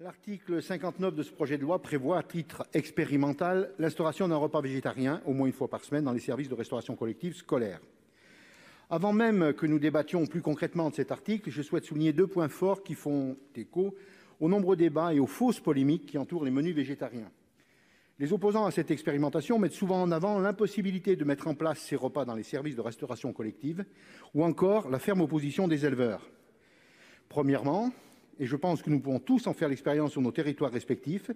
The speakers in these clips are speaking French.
L'article 59 de ce projet de loi prévoit, à titre expérimental, l'instauration d'un repas végétarien au moins une fois par semaine dans les services de restauration collective scolaire. Avant même que nous débattions plus concrètement de cet article, je souhaite souligner deux points forts qui font écho aux nombreux débats et aux fausses polémiques qui entourent les menus végétariens. Les opposants à cette expérimentation mettent souvent en avant l'impossibilité de mettre en place ces repas dans les services de restauration collective ou encore la ferme opposition des éleveurs. Premièrement, et je pense que nous pouvons tous en faire l'expérience sur nos territoires respectifs,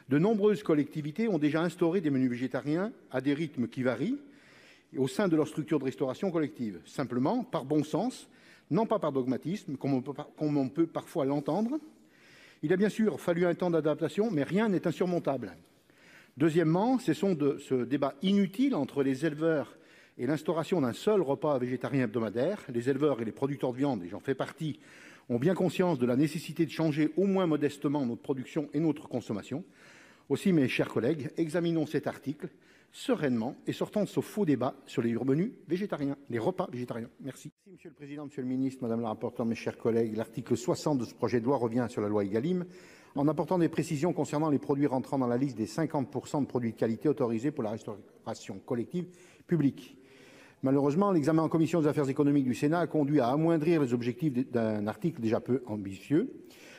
de nombreuses collectivités ont déjà instauré des menus végétariens à des rythmes qui varient au sein de leur structure de restauration collective, simplement par bon sens, non pas par dogmatisme, comme on peut parfois l'entendre. Il a bien sûr fallu un temps d'adaptation, mais rien n'est insurmontable. Deuxièmement, cessons de ce débat inutile entre les éleveurs et l'instauration d'un seul repas végétarien hebdomadaire. Les éleveurs et les producteurs de viande, et j'en fais partie, ont bien conscience de la nécessité de changer au moins modestement notre production et notre consommation. Aussi, mes chers collègues, examinons cet article sereinement et sortons de ce faux débat sur les menus végétariens, les repas végétariens. Merci. Merci, Monsieur le Président, Monsieur le Ministre, Madame la rapporteure, mes chers collègues. L'article 60 de ce projet de loi revient sur la loi Egalim en apportant des précisions concernant les produits rentrant dans la liste des 50% de produits de qualité autorisés pour la restauration collective publique. Malheureusement, l'examen en commission des affaires économiques du Sénat a conduit à amoindrir les objectifs d'un article déjà peu ambitieux.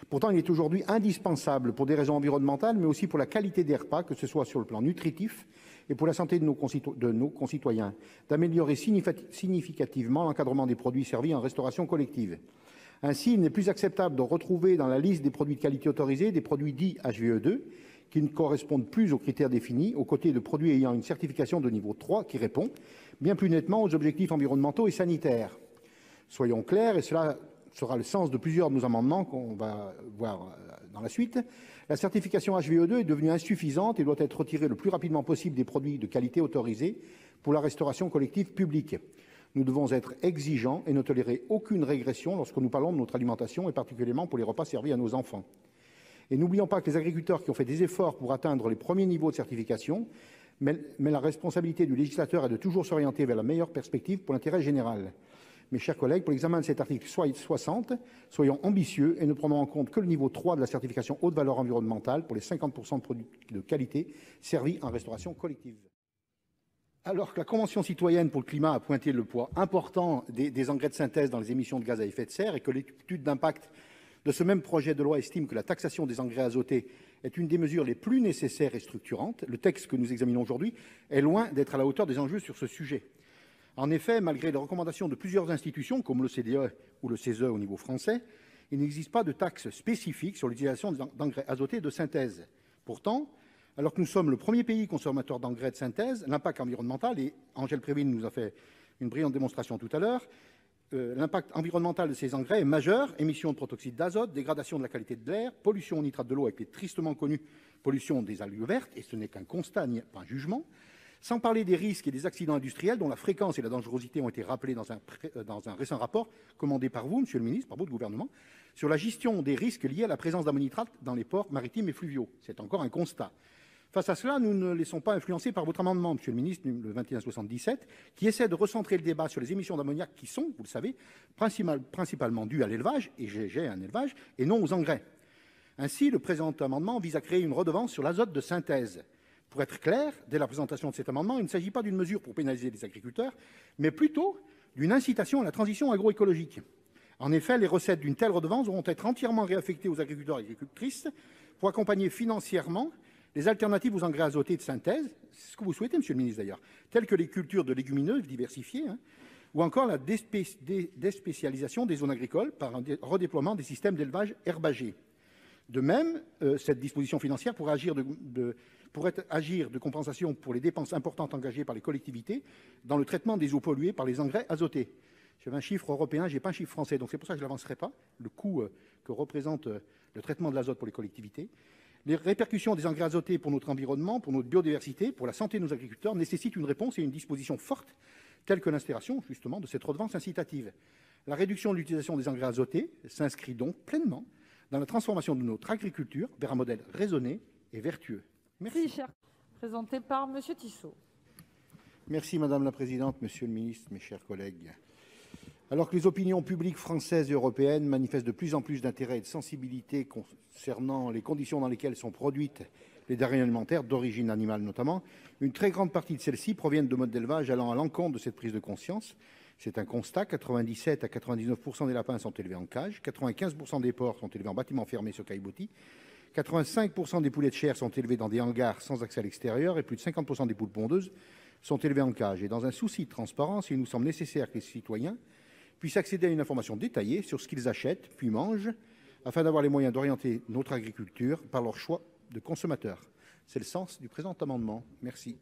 Pourtant, il est aujourd'hui indispensable pour des raisons environnementales, mais aussi pour la qualité des repas, que ce soit sur le plan nutritif et pour la santé de nos concitoyens, d'améliorer significativement l'encadrement des produits servis en restauration collective. Ainsi, il n'est plus acceptable de retrouver dans la liste des produits de qualité autorisés des produits dits HVE2 qui ne correspondent plus aux critères définis, aux côtés de produits ayant une certification de niveau 3 qui répond bien plus nettement aux objectifs environnementaux et sanitaires. Soyons clairs, et cela sera le sens de plusieurs de nos amendements qu'on va voir dans la suite, la certification HVE2 est devenue insuffisante et doit être retirée le plus rapidement possible des produits de qualité autorisés pour la restauration collective publique. Nous devons être exigeants et ne tolérer aucune régression lorsque nous parlons de notre alimentation et particulièrement pour les repas servis à nos enfants. Et n'oublions pas que les agriculteurs qui ont fait des efforts pour atteindre les premiers niveaux de certification, mais la responsabilité du législateur est de toujours s'orienter vers la meilleure perspective pour l'intérêt général. Mes chers collègues, pour l'examen de cet article 60, soyons ambitieux et ne prenons en compte que le niveau 3 de la certification haute valeur environnementale pour les 50% de produits de qualité servis en restauration collective. Alors que la Convention citoyenne pour le climat a pointé le poids important des engrais de synthèse dans les émissions de gaz à effet de serre et que l'étude d'impact de ce même projet de loi estime que la taxation des engrais azotés est une des mesures les plus nécessaires et structurantes, le texte que nous examinons aujourd'hui est loin d'être à la hauteur des enjeux sur ce sujet. En effet, malgré les recommandations de plusieurs institutions, comme l'OCDE ou le CESE au niveau français, il n'existe pas de taxe spécifique sur l'utilisation d'engrais azotés de synthèse. Pourtant, alors que nous sommes le premier pays consommateur d'engrais de synthèse, l'impact environnemental, et Angèle Préville nous a fait une brillante démonstration tout à l'heure, l'impact environnemental de ces engrais est majeur, émissions de protoxyde d'azote, dégradation de la qualité de l'air, pollution au nitrate de l'eau avec les tristement connues pollutions des algues vertes, et ce n'est qu'un constat, pas un jugement, sans parler des risques et des accidents industriels dont la fréquence et la dangerosité ont été rappelés dans un récent rapport commandé par vous, Monsieur le Ministre, par votre gouvernement, sur la gestion des risques liés à la présence d'ammonitrate dans les ports maritimes et fluviaux. C'est encore un constat. Face à cela, nous ne laissons pas influencer par votre amendement, Monsieur le Ministre, le 2177, qui essaie de recentrer le débat sur les émissions d'ammoniac qui sont, vous le savez, principalement dues à l'élevage, et j'ai un élevage, et non aux engrais. Ainsi, le présent amendement vise à créer une redevance sur l'azote de synthèse. Pour être clair, dès la présentation de cet amendement, il ne s'agit pas d'une mesure pour pénaliser les agriculteurs, mais plutôt d'une incitation à la transition agroécologique. En effet, les recettes d'une telle redevance vont être entièrement réaffectées aux agriculteurs et agricultrices pour accompagner financièrement les alternatives aux engrais azotés de synthèse, c'est ce que vous souhaitez, Monsieur le Ministre d'ailleurs, telles que les cultures de légumineuses diversifiées, ou encore la déspécialisation des zones agricoles par un redéploiement des systèmes d'élevage herbagé. De même, cette disposition financière pourrait agir de compensation pour les dépenses importantes engagées par les collectivités dans le traitement des eaux polluées par les engrais azotés. J'avais un chiffre européen, je n'ai pas un chiffre français, donc c'est pour ça que je ne l'avancerai pas, le coût que représente le traitement de l'azote pour les collectivités. Les répercussions des engrais azotés pour notre environnement, pour notre biodiversité, pour la santé de nos agriculteurs nécessitent une réponse et une disposition forte, telle que l'instauration justement de cette redevance incitative. La réduction de l'utilisation des engrais azotés s'inscrit donc pleinement dans la transformation de notre agriculture vers un modèle raisonné et vertueux. Merci, cher. Présenté par Monsieur Tissot. Merci Madame la Présidente, Monsieur le Ministre, mes chers collègues. Alors que les opinions publiques françaises et européennes manifestent de plus en plus d'intérêt et de sensibilité concernant les conditions dans lesquelles sont produites les denrées alimentaires, d'origine animale notamment, une très grande partie de celles-ci proviennent de modes d'élevage allant à l'encontre de cette prise de conscience. C'est un constat, 97 à 99% des lapins sont élevés en cage, 95% des porcs sont élevés en bâtiment fermé sur caillebotis, 85% des poulets de chair sont élevés dans des hangars sans accès à l'extérieur et plus de 50% des poules pondeuses sont élevées en cage. Et dans un souci de transparence, il nous semble nécessaire que les citoyens puissent accéder à une information détaillée sur ce qu'ils achètent puis mangent afin d'avoir les moyens d'orienter notre agriculture par leur choix de consommateurs. C'est le sens du présent amendement. Merci.